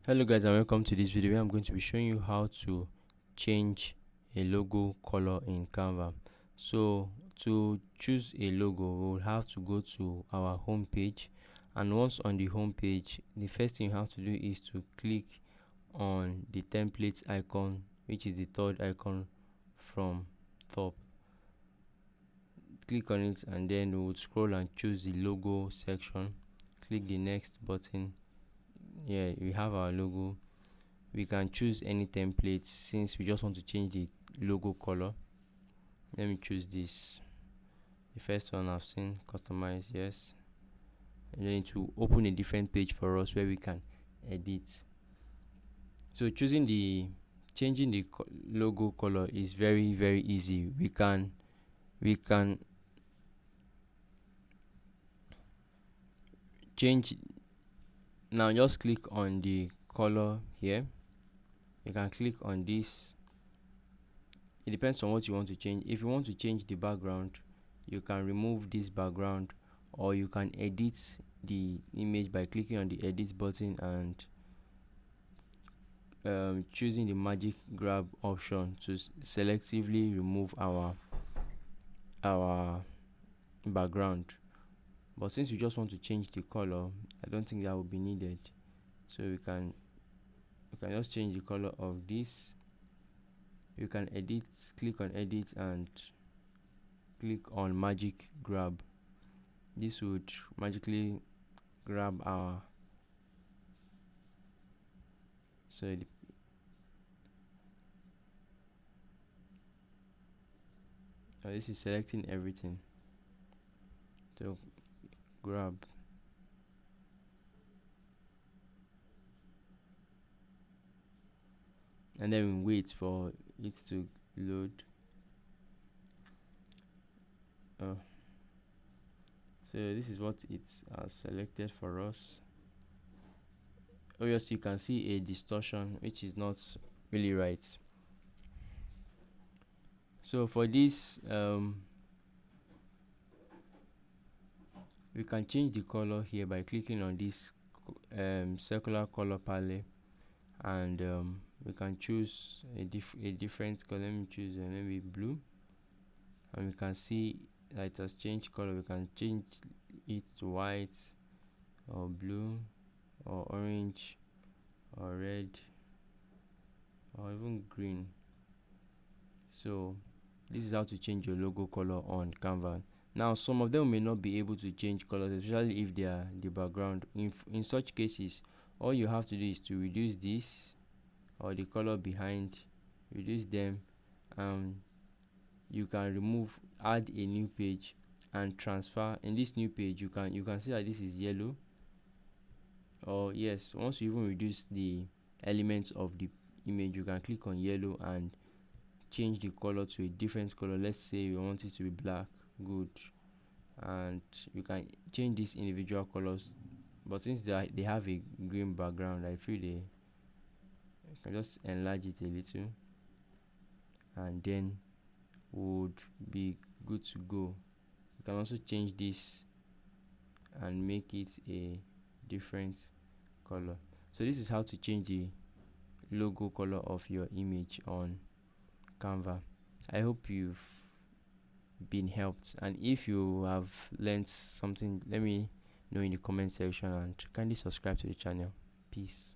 Hello guys, and welcome to this video where I'm going to be showing you how to change a logo color in Canva. So to choose a logo, we'll have to go to our home page, and once on the home page, the first thing you have to do is to click on the templates icon, which is the third icon from top. Click on it and then we would scroll and choose the logo section. Click the next button. Yeah, we have our logo. We can choose any template since we just want to change the logo color. Let me choose this. The first one I've seen, customize, yes. And then it will open a different page for us where we can edit. So changing the logo color is very easy. We can change. Now just click on the color here. You can click on this. It depends on what you want to change. If you want to change the background, you can remove this background, or you can edit the image by clicking on the edit button and choosing the magic grab option to selectively remove our background. But since you just want to change the color, I don't think that will be needed. So we can just change the color of this. You can edit, click on edit and click on magic grab. This would magically grab our this is selecting everything. So grab, and then we wait for it to load. So this is what it has selected for us. Obviously you can see a distortion which is not really right. So for this we can change the color here by clicking on this circular color palette, and we can choose a different color. Let me choose maybe blue, and we can see that it has changed color. We can change it to white or blue or orange or red or even green. So this is how to change your logo color on Canva. Now some of them may not be able to change colors, especially if they are the background. In such cases, all you have to do is to reduce this or the color behind, reduce them, and you can add a new page and transfer. In this new page, you can see that this is yellow, or yes, once you even reduce the elements of the image, you can click on yellow and change the color to a different color. Let's say we want it to be black. Good. And you can change these individual colors, but since they have a green background, I feel they can just enlarge it a little, and then would be good to go. You can also change this and make it a different color. So this is how to change the logo color of your image on Canva. I hope you've been helped, and if you have learned something, let me know in the comment section, and kindly subscribe to the channel. Peace.